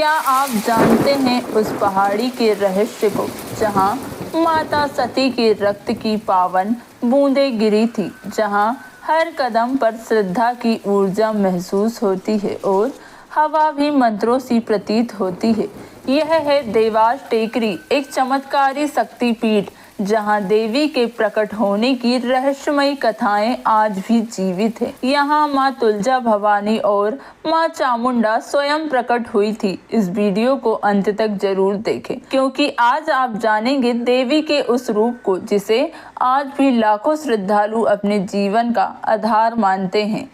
क्या आप जानते हैं उस पहाड़ी के रहस्य को जहां माता सती के रक्त की पावन बूंदें गिरी थी, जहां हर कदम पर श्रद्धा की ऊर्जा महसूस होती है और हवा भी मंत्रों सी प्रतीत होती है। यह है देवास टेकरी, एक चमत्कारी शक्तिपीठ जहां देवी के प्रकट होने की रहस्यमयी कथाएं आज भी जीवित है। यहाँ माँ तुलजा भवानी और माँ चामुंडा स्वयं प्रकट हुई थी। इस वीडियो को अंत तक जरूर देखें, क्योंकि आज आप जानेंगे देवी के उस रूप को जिसे आज भी लाखों श्रद्धालु अपने जीवन का आधार मानते हैं।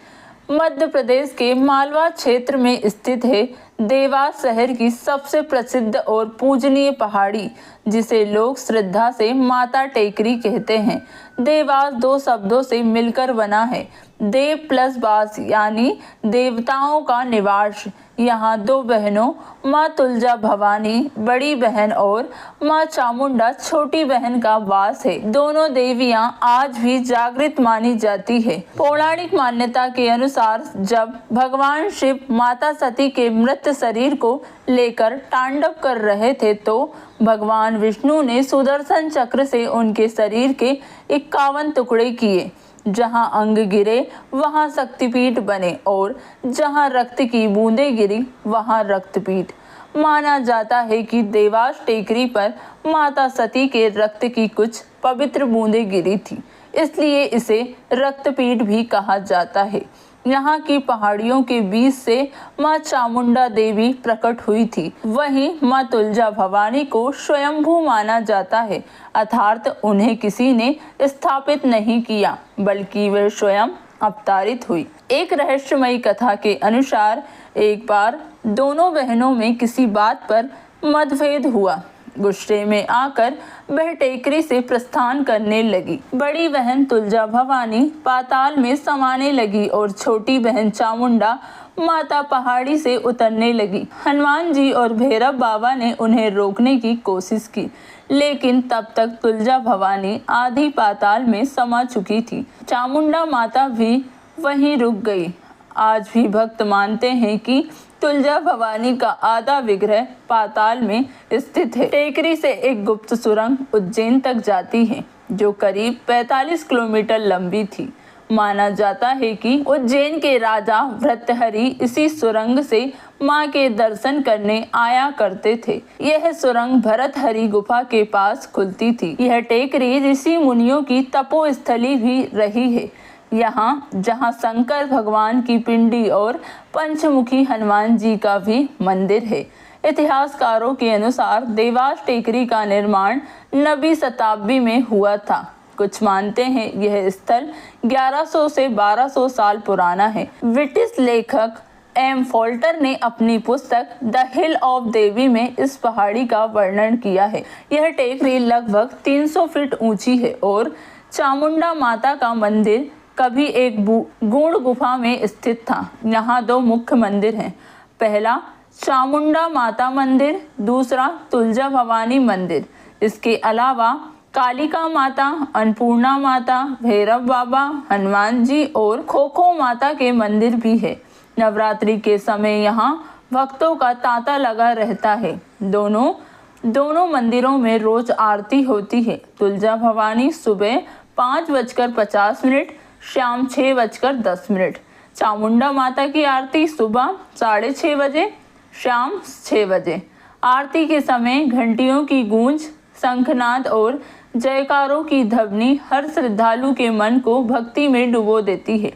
मध्य प्रदेश के मालवा क्षेत्र में स्थित है देवास शहर की सबसे प्रसिद्ध और पूजनीय पहाड़ी, जिसे लोग श्रद्धा से माता टेकरी कहते हैं। देवास दो शब्दों से मिलकर बना है, देव प्लस वास यानी देवताओं का निवास। यहाँ दो बहनों माँ तुलजा भवानी बड़ी बहन और माँ चामुंडा छोटी बहन का वास है। दोनों देवियाँ आज भी जागृत मानी जाती है। पौराणिक मान्यता के अनुसार जब भगवान शिव माता सती के मृत शरीर को लेकर तांडव कर रहे थे तो भगवान विष्णु ने सुदर्शन चक्र से उनके शरीर के 51 टुकड़े किए। जहां अंग गिरे वहां शक्तिपीठ बने और जहां रक्त की बूंदें गिरी वहां रक्तपीठ। माना जाता है कि देवास टेकरी पर माता सती के रक्त की कुछ पवित्र बूंदें गिरी थी, इसलिए इसे रक्तपीठ भी कहा जाता है। यहाँ की पहाड़ियों के बीच से माँ चामुंडा देवी प्रकट हुई थी। वहीं माँ तुलजा भवानी को स्वयंभू माना जाता है, अर्थात उन्हें किसी ने स्थापित नहीं किया बल्कि वे स्वयं अवतारित हुई। एक रहस्यमयी कथा के अनुसार एक बार दोनों बहनों में किसी बात पर मतभेद हुआ। गुस्से में आकर वह टेकरी से प्रस्थान करने लगी। बड़ी बहन तुलजा भवानी पाताल में समाने लगी और छोटी बहन चामुंडा माता पहाड़ी से उतरने लगी। हनुमान जी और भैरव बाबा ने उन्हें रोकने की कोशिश की, लेकिन तब तक तुलजा भवानी आधी पाताल में समा चुकी थी। चामुंडा माता भी वहीं रुक गई। आज भी भक्त मानते हैं कि तुलजा भवानी का आधा विग्रह पाताल में स्थित है। टेकरी से एक गुप्त सुरंग उज्जैन तक जाती है, जो करीब 45 किलोमीटर लंबी थी। माना जाता है कि उज्जैन के राजा भर्तृहरि इसी सुरंग से मां के दर्शन करने आया करते थे। यह सुरंग भर्तृहरि गुफा के पास खुलती थी। यह टेकरी ऋषि मुनियों की तपोस्थली भी रही है। यहाँ जहाँ शंकर भगवान की पिंडी और पंचमुखी हनुमान जी का भी मंदिर है। इतिहासकारों के अनुसार देवास टेकरी का निर्माण 9वीं शताब्दी में हुआ था। कुछ मानते हैं यह स्थल 1100 से 1200 साल पुराना है। ब्रिटिश लेखक एम फोल्टर ने अपनी पुस्तक द हिल ऑफ देवी में इस पहाड़ी का वर्णन किया है। यह टेकरी लगभग 300 फीट ऊंची है और चामुंडा माता का मंदिर कभी एक गूढ़ गुफा में स्थित था। यहाँ दो मुख्य मंदिर हैं, पहला चामुंडा माता मंदिर, दूसरा तुलजा भवानी मंदिर। इसके अलावा कालिका माता, अन्नपूर्णा माता, भैरव बाबा, हनुमान जी और खोखो माता के मंदिर भी है। नवरात्रि के समय यहाँ भक्तों का तांता लगा रहता है। दोनों मंदिरों में रोज आरती होती है। तुलजा भवानी सुबह 5:50, शाम 6:10। चामुंडा माता की आरती सुबह 6:30 बजे, शाम 6 बजे। आरती के समय घंटियों की गूंज, शंखनाद और जयकारों की ध्वनि हर श्रद्धालु के मन को भक्ति में डुबो देती है।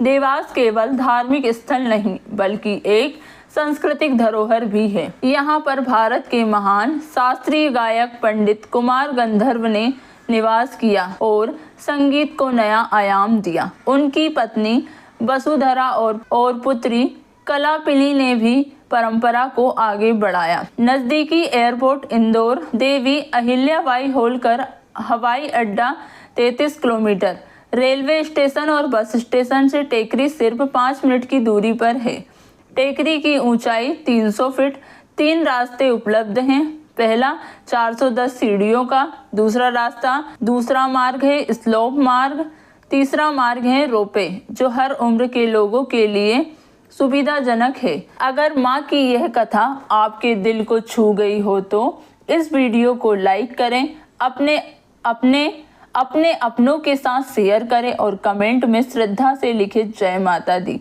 देवास केवल धार्मिक स्थल नहीं बल्कि एक सांस्कृतिक धरोहर भी है। यहाँ पर भारत के महान शास्त्रीय गायक पंडित कुमार गंधर्व ने निवास किया और संगीत को नया आयाम दिया। उनकी पत्नी वसुधरा और पुत्री कलापिनी ने भी परंपरा को आगे बढ़ाया। नजदीकी एयरपोर्ट इंदौर देवी अहिल्याबाई होलकर हवाई अड्डा 33 किलोमीटर, रेलवे स्टेशन और बस स्टेशन से टेकरी सिर्फ 5 मिनट की दूरी पर है। टेकरी की ऊंचाई 300 फीट। 3 रास्ते उपलब्ध हैं। पहला 410 सीढ़ियों का, दूसरा मार्ग है स्लोप मार्ग, तीसरा मार्ग है रोपे, जो हर उम्र के लोगों के लिए सुविधाजनक है। अगर माँ की यह कथा आपके दिल को छू गई हो तो इस वीडियो को लाइक करें, अपने अपनों के साथ शेयर करें और कमेंट में श्रद्धा से लिखें जय माता दी।